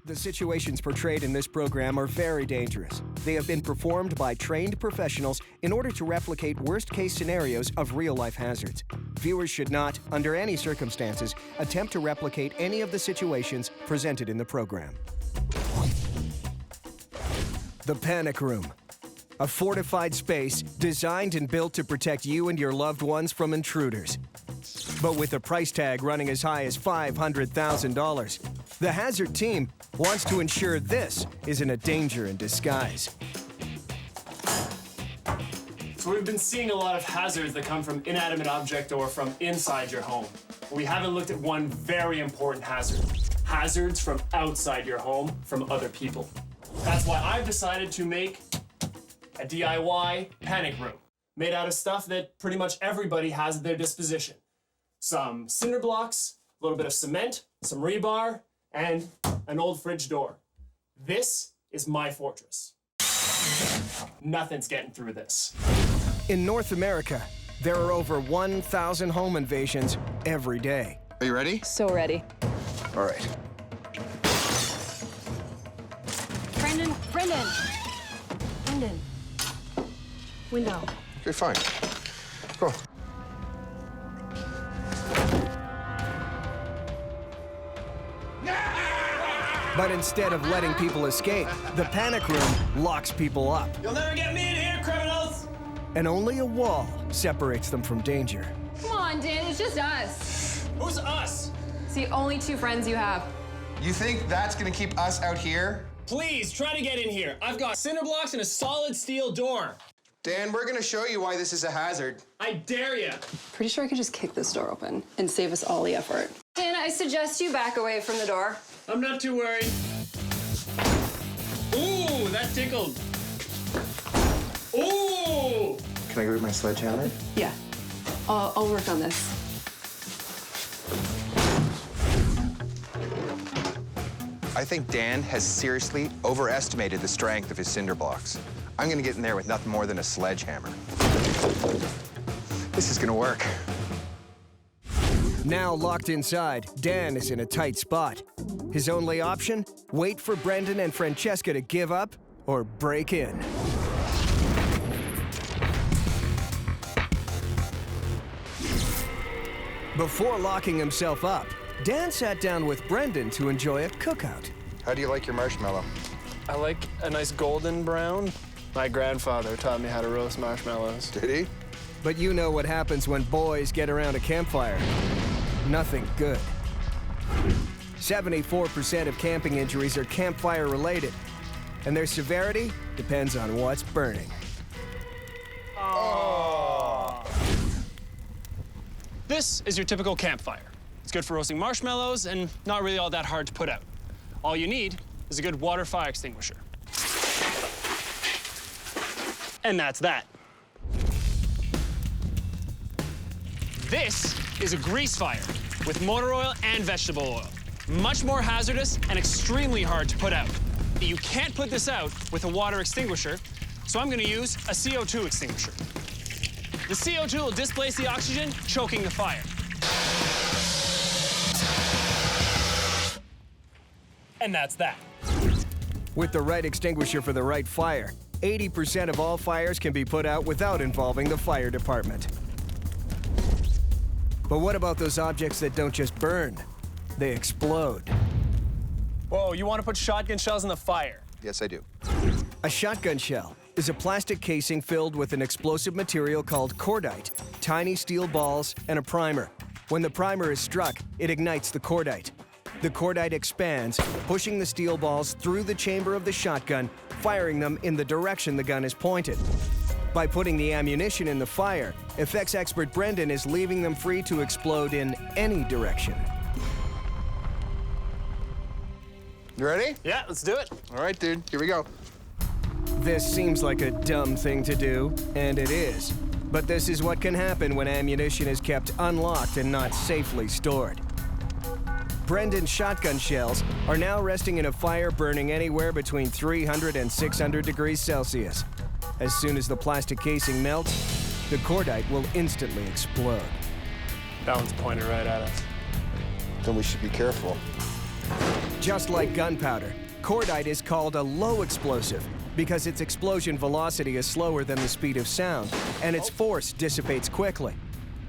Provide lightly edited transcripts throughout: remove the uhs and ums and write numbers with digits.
The situations portrayed in this program are very dangerous. They have been performed by trained professionals in order to replicate worst-case scenarios of real-life hazards. Viewers should not, under any circumstances, attempt to replicate any of the situations presented in the program. The Panic Room. A fortified space designed and built to protect you and your loved ones from intruders. But with a price tag running as high as $500,000, the Hazard team wants to ensure this isn't a danger in disguise. So we've been seeing a lot of hazards that come from inanimate object or from inside your home. But we haven't looked at one very important hazard. Hazards from outside your home, from other people. That's why I've decided to make a DIY panic room, made out of stuff that pretty much everybody has at their disposition. Some cinder blocks, a little bit of cement, some rebar, and an old fridge door. This is my fortress. Nothing's getting through this. In North America, there are over 1,000 home invasions every day. Are you ready? So ready. All right. Brendan. Window. Okay, fine. Go. But instead of letting people escape, the Panic Room locks people up. You'll never get me in here, criminals! And only a wall separates them from danger. Come on, Dan, it's just us. Who's us? It's the only two friends you have. You think that's gonna keep us out here? Please, try to get in here. I've got cinder blocks and a solid steel door. Dan, we're gonna show you why this is a hazard. I dare you. Pretty sure I could just kick this door open and save us all the effort. Dan, I suggest you back away from the door. I'm not too worried. Ooh, that tickled. Ooh! Can I go get my sledgehammer? Yeah, I'll work on this. I think Dan has seriously overestimated the strength of his cinder blocks. I'm gonna get in there with nothing more than a sledgehammer. This is gonna work. Now locked inside, Dan is in a tight spot. His only option? Wait for Brendan and Francesca to give up or break in. Before locking himself up, Dan sat down with Brendan to enjoy a cookout. How do you like your marshmallow? I like a nice golden brown. My grandfather taught me how to roast marshmallows. Did he? But you know what happens when boys get around a campfire. Nothing good. 74% of camping injuries are campfire related, and their severity depends on what's burning. Oh. This is your typical campfire. It's good for roasting marshmallows and not really all that hard to put out. All you need is a good water fire extinguisher. And that's that. This is a grease fire with motor oil and vegetable oil. Much more hazardous and extremely hard to put out. You can't put this out with a water extinguisher, so I'm gonna use a CO2 extinguisher. The CO2 will displace the oxygen, choking the fire. And that's that. With the right extinguisher for the right fire, 80% of all fires can be put out without involving the fire department. But what about those objects that don't just burn? They explode. Whoa, you want to put shotgun shells in the fire? Yes, I do. A shotgun shell is a plastic casing filled with an explosive material called cordite, tiny steel balls, and a primer. When the primer is struck, it ignites the cordite. The cordite expands, pushing the steel balls through the chamber of the shotgun, firing them in the direction the gun is pointed. By putting the ammunition in the fire, effects expert Brendan is leaving them free to explode in any direction. You ready? Yeah, let's do it. All right, dude, here we go. This seems like a dumb thing to do, and it is. But this is what can happen when ammunition is kept unlocked and not safely stored. Brendan's shotgun shells are now resting in a fire burning anywhere between 300 and 600 degrees Celsius. As soon as the plastic casing melts, the cordite will instantly explode. That one's pointed right at us. Then we should be careful. Just like gunpowder, cordite is called a low explosive because its explosion velocity is slower than the speed of sound, and its force dissipates quickly.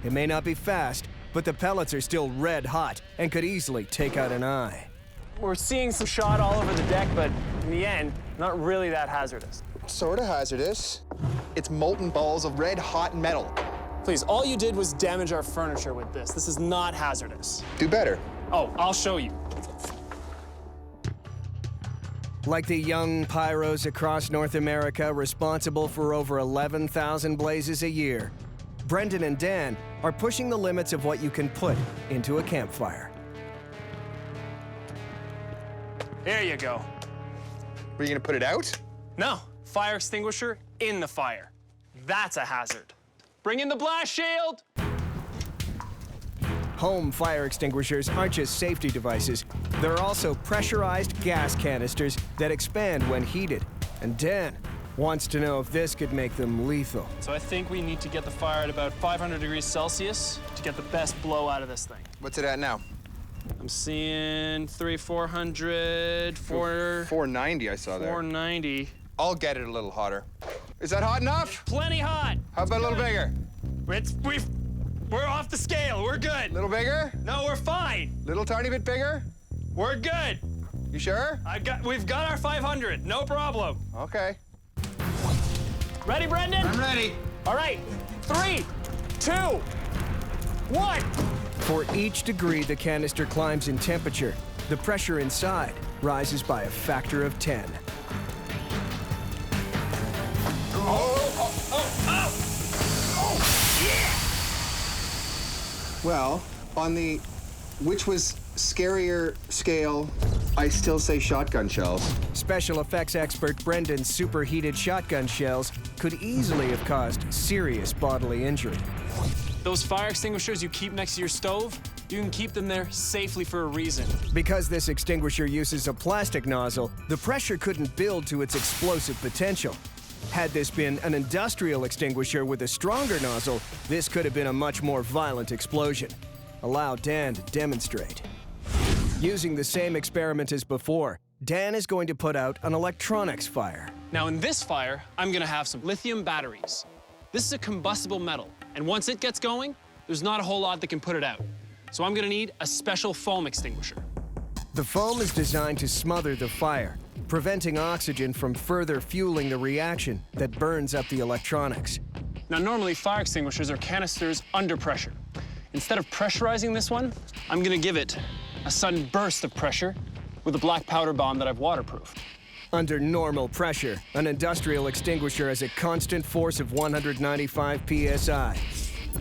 It may not be fast, but the pellets are still red hot and could easily take out an eye. We're seeing some shot all over the deck, but in the end, not really that hazardous. Sort of hazardous. It's molten balls of red hot metal. Please, all you did was damage our furniture with this. This is not hazardous. Do better. Oh, I'll show you. Like the young pyros across North America responsible for over 11,000 blazes a year, Brendan and Dan are pushing the limits of what you can put into a campfire. There you go. Were you gonna put it out? No, fire extinguisher in the fire. That's a hazard. Bring in the blast shield! Home fire extinguishers aren't just safety devices, they're also pressurized gas canisters that expand when heated. And Dan wants to know if this could make them lethal. So I think we need to get the fire at about 500 degrees Celsius to get the best blow out of this thing. What's it at now? I'm seeing 400, 490 I saw there. 490. I'll get it a little hotter. Is that hot enough? Plenty hot. How about a little bigger? We're off the scale. We're good. Little bigger? No, we're fine. Little tiny bit bigger? We're good. You sure? We've got our 500. No problem. Okay. Ready, Brendan? I'm ready. All right. 3, 2, 1. For each degree the canister climbs in temperature, the pressure inside rises by a factor of 10. Well, on the which was scarier scale, I still say shotgun shells. Special effects expert Brendan's superheated shotgun shells could easily have caused serious bodily injury. Those fire extinguishers you keep next to your stove, you can keep them there safely for a reason. Because this extinguisher uses a plastic nozzle, the pressure couldn't build to its explosive potential. Had this been an industrial extinguisher with a stronger nozzle, this could have been a much more violent explosion. Allow Dan to demonstrate. Using the same experiment as before, Dan is going to put out an electronics fire. Now in this fire, I'm gonna have some lithium batteries. This is a combustible metal, and once it gets going, there's not a whole lot that can put it out. So I'm gonna need a special foam extinguisher. The foam is designed to smother the fire, preventing oxygen from further fueling the reaction that burns up the electronics. Now normally fire extinguishers are canisters under pressure. Instead of pressurizing this one, I'm gonna give it a sudden burst of pressure with a black powder bomb that I've waterproofed. Under normal pressure, an industrial extinguisher has a constant force of 195 psi.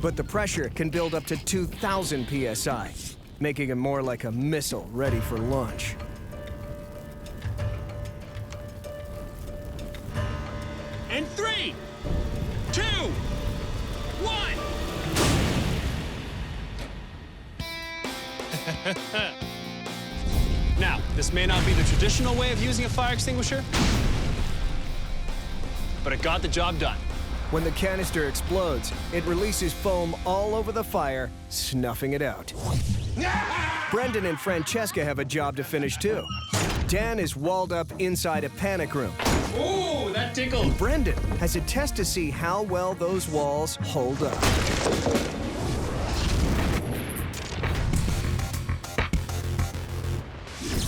But the pressure can build up to 2,000 psi, making it more like a missile ready for launch. And 3, 2, 1. Now, this may not be the traditional way of using a fire extinguisher, but it got the job done. When the canister explodes, it releases foam all over the fire, snuffing it out. Brendan and Francesca have a job to finish too. Dan is walled up inside a panic room. Ooh, that tickled. Brendan has a test to see how well those walls hold up.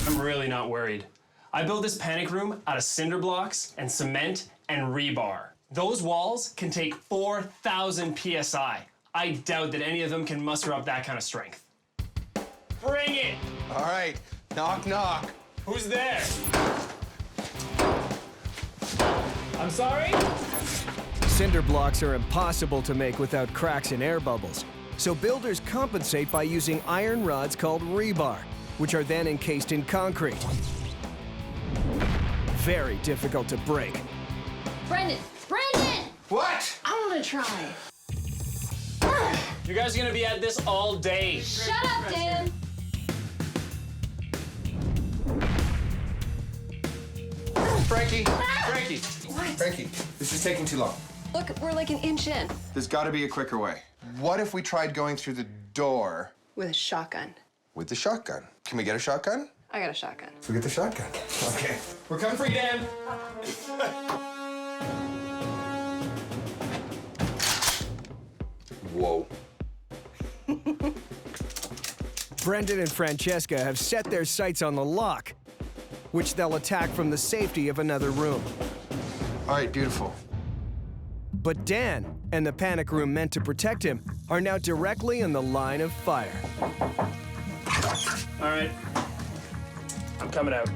I'm really not worried. I built this panic room out of cinder blocks and cement and rebar. Those walls can take 4,000 psi. I doubt that any of them can muster up that kind of strength. Bring it! All right, knock, knock. Who's there? I'm sorry? Cinder blocks are impossible to make without cracks and air bubbles. So builders compensate by using iron rods called rebar, which are then encased in concrete. Very difficult to break. Brendan! Brendan! What? I want to try. You guys are gonna be at this all day. Shut up, Dan! Frankie, Frankie, What? Frankie, this is taking too long. Look, we're like an inch in There's got to be a quicker way. What if we tried going through the door with a shotgun. with the shotgun? Can we get a shotgun? I got a shotgun. So we get the shotgun. Okay. We're coming for you, Dan. Whoa. Brendan and Francesca have set their sights on the lock, which they'll attack from the safety of another room. All right, beautiful. But Dan and the panic room meant to protect him are now directly in the line of fire. All right. I'm coming out.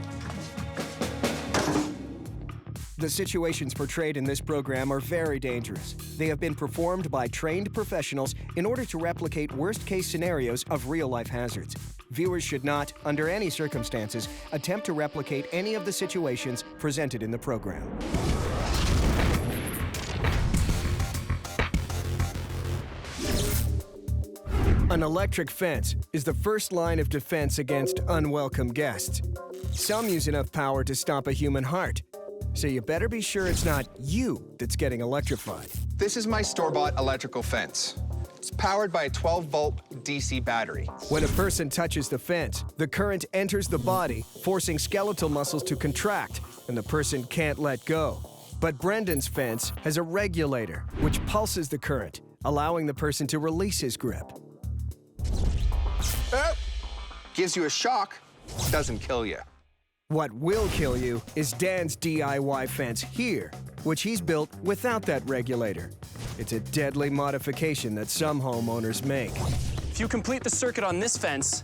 The situations portrayed in this program are very dangerous. They have been performed by trained professionals in order to replicate worst-case scenarios of real-life hazards. Viewers should not, under any circumstances, attempt to replicate any of the situations presented in the program. An electric fence is the first line of defense against unwelcome guests. Some use enough power to stop a human heart, so you better be sure it's not you that's getting electrified. This is my store-bought electrical fence. It's powered by a 12-volt DC battery. When a person touches the fence, the current enters the body, forcing skeletal muscles to contract, and the person can't let go. But Brendan's fence has a regulator, which pulses the current, allowing the person to release his grip. Gives you a shock, doesn't kill you. What will kill you is Dan's DIY fence here, which he's built without that regulator. It's a deadly modification that some homeowners make. If you complete the circuit on this fence,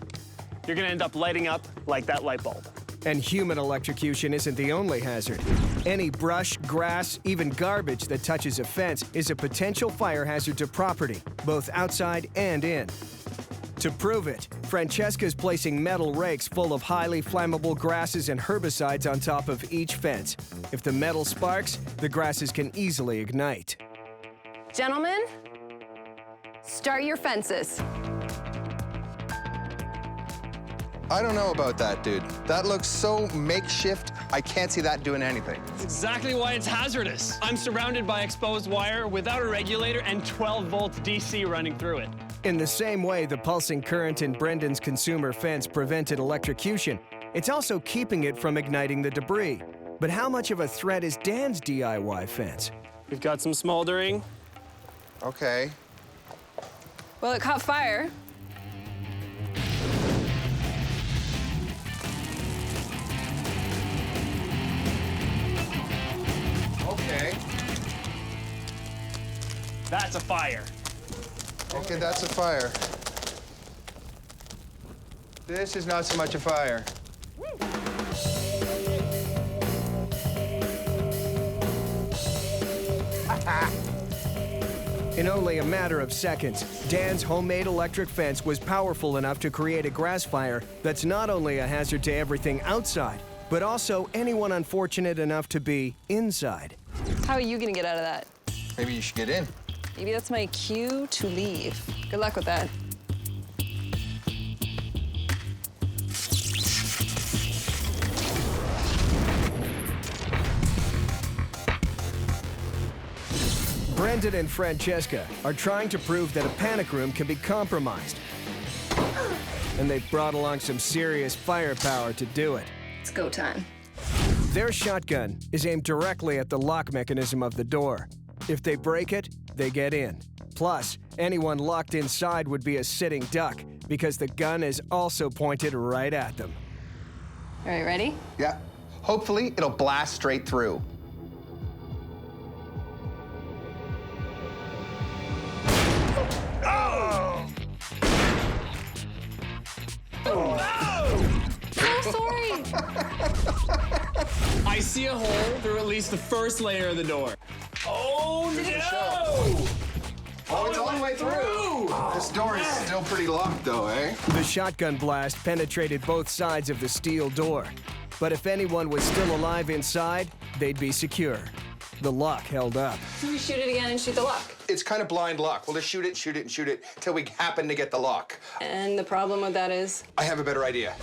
you're gonna end up lighting up like that light bulb. And human electrocution isn't the only hazard. Any brush, grass, even garbage that touches a fence is a potential fire hazard to property, both outside and in. To prove it, Francesca's placing metal rakes full of highly flammable grasses and herbicides on top of each fence. If the metal sparks, the grasses can easily ignite. Gentlemen, start your fences. I don't know about that, dude. That looks so makeshift, I can't see that doing anything. That's exactly why it's hazardous. I'm surrounded by exposed wire without a regulator and 12-volt DC running through it. In the same way the pulsing current in Brendan's consumer fence prevented electrocution, it's also keeping it from igniting the debris. But how much of a threat is Dan's DIY fence? We've got some smoldering. Okay. Well, it caught fire. Okay. That's a fire. Okay, that's a fire. This is not so much a fire. In only a matter of seconds, Dan's homemade electric fence was powerful enough to create a grass fire that's not only a hazard to everything outside, but also anyone unfortunate enough to be inside. How are you gonna get out of that? Maybe you should get in. Maybe that's my cue to leave. Good luck with that. Brendan and Francesca are trying to prove that a panic room can be compromised. And they've brought along some serious firepower to do it. It's go time. Their shotgun is aimed directly at the lock mechanism of the door. If they break it, they get in. Plus, anyone locked inside would be a sitting duck because the gun is also pointed right at them. All right, ready? Yeah. Hopefully, it'll blast straight through. So sorry. I see a hole through at least the first layer of the door. Oh, no! Oh, it's all the way through. This door is still pretty locked, though, eh? The shotgun blast penetrated both sides of the steel door. But if anyone was still alive inside, they'd be secure. The lock held up. So we shoot it again and shoot the lock. It's kind of blind lock. We'll just shoot it, shoot it, and shoot it till we happen to get the lock. And the problem with that is? I have a better idea.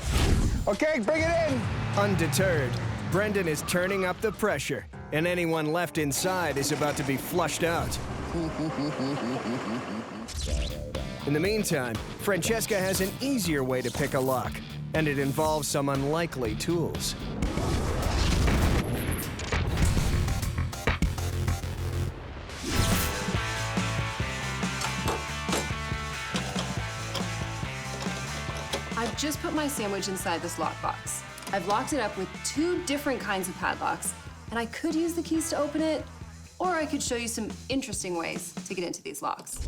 Okay, bring it in. Undeterred, Brendan is turning up the pressure, and anyone left inside is about to be flushed out. In the meantime, Francesca has an easier way to pick a lock. and it involves some unlikely tools. I've just put my sandwich inside this lockbox. I've locked it up with 2 different kinds of padlocks, and I could use the keys to open it, or I could show you some interesting ways to get into these locks.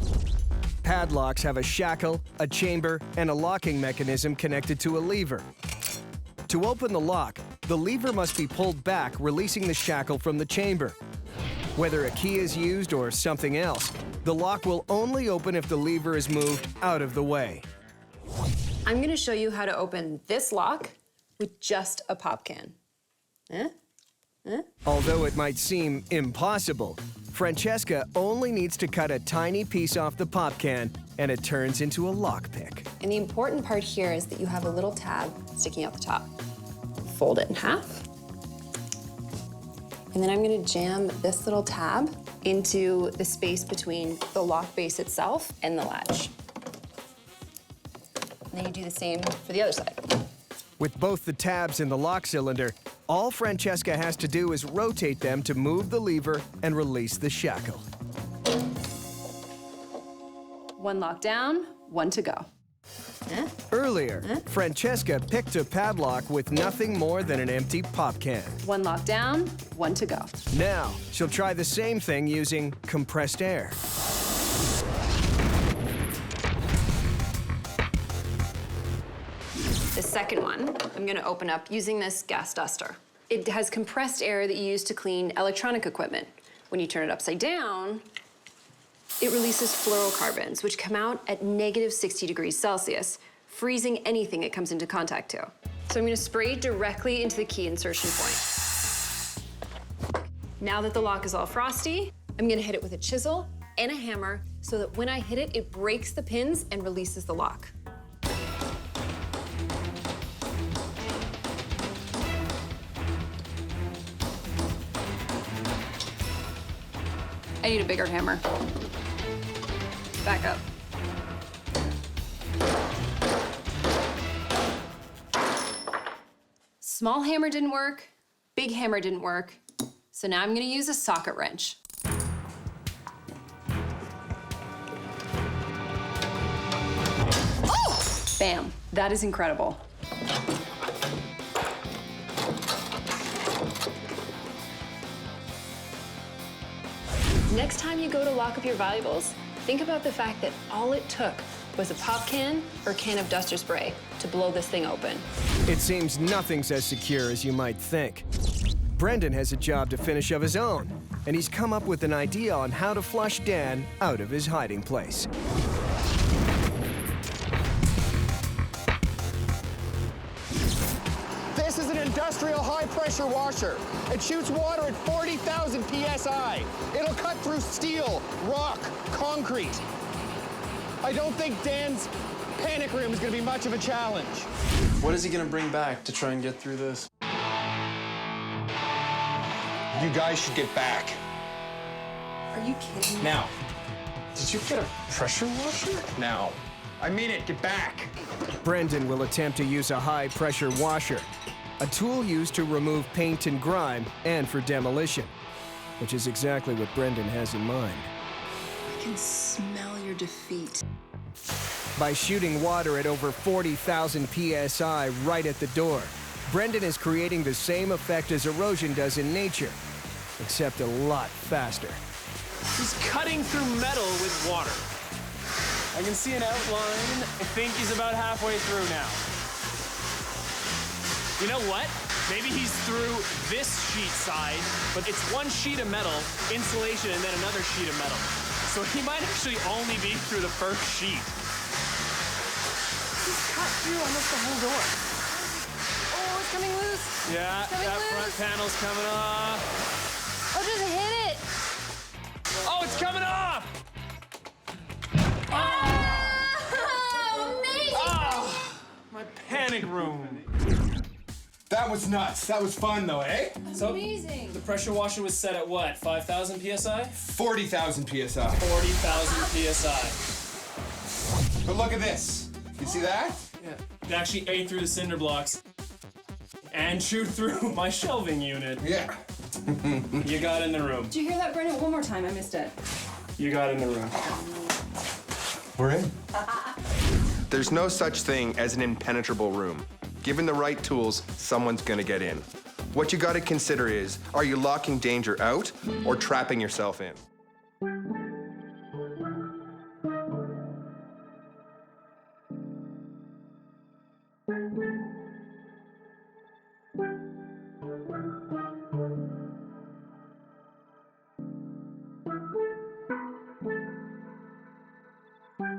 Padlocks have a shackle, a chamber, and a locking mechanism connected to a lever. To open the lock, the lever must be pulled back, releasing the shackle from the chamber. Whether a key is used or something else, the lock will only open if the lever is moved out of the way. I'm gonna show you how to open this lock with just a pop can. Although it might seem impossible, Francesca only needs to cut a tiny piece off the pop can and it turns into a lockpick. And the important part here is that you have a little tab sticking out the top. Fold it in half. And then I'm gonna jam this little tab into the space between the lock base itself and the latch. And then you do the same for the other side. With both the tabs and the lock cylinder, all Francesca has to do is rotate them to move the lever and release the shackle. 1 lock down, 1 to go. Earlier, Francesca picked a padlock with nothing more than an empty pop can. 1 lock down, 1 to go. Now, she'll try the same thing using compressed air. The second one, I'm gonna open up using this gas duster. It has compressed air that you use to clean electronic equipment. When you turn it upside down, it releases fluorocarbons, which come out at -60°C, freezing anything it comes into contact to. So I'm gonna spray directly into the key insertion point. Now that the lock is all frosty, I'm gonna hit it with a chisel and a hammer so that when I hit it, it breaks the pins and releases the lock. I need a bigger hammer. Back up. Small hammer didn't work, big hammer didn't work, so now I'm gonna use a socket wrench. Oh! Bam, that is incredible. Next time you go to lock up your valuables, think about the fact that all it took was a pop can or can of duster spray to blow this thing open. It seems nothing's as secure as you might think. Brendan has a job to finish of his own, and he's come up with an idea on how to flush Dan out of his hiding place. This is an industrial high-pressure washer. It shoots water at 40,000 PSI. It'll cut through steel, rock, concrete. I don't think Dan's panic room is gonna be much of a challenge. What is he gonna bring back to try and get through this? You guys should get back. Are you kidding me? Now. Did you get a pressure washer? Now. I mean it, get back. Brendan will attempt to use a high-pressure washer, a tool used to remove paint and grime and for demolition, which is exactly what Brendan has in mind. I can smell your defeat. By shooting water at over 40,000 PSI right at the door, Brendan is creating the same effect as erosion does in nature, except a lot faster. He's cutting through metal with water. I can see an outline. I think he's about halfway through now. You know what? Maybe he's through this sheet side, but it's one sheet of metal, insulation, and then another sheet of metal. So he might actually only be through the first sheet. He's cut through almost the whole door. Oh, it's coming loose. Yeah, Coming that loose. front panel's coming off. Oh, just hit it. Oh, it's coming off! Oh, amazing! Oh, my panic room. That was nuts. That was fun, though, eh? So, Amazing. the pressure washer was set at what, 5,000 PSI? 40,000 PSI. 40,000 PSI. But look at this. You see that? Yeah. It actually ate through the cinder blocks and chewed through my shelving unit. Yeah. You got in the room. Did you hear that, Brendan? One more time, I missed it. You got in the room. We're in. There's no such thing as an impenetrable room. Given the right tools, someone's gonna get in. What you gotta consider is, are you locking danger out or trapping yourself in?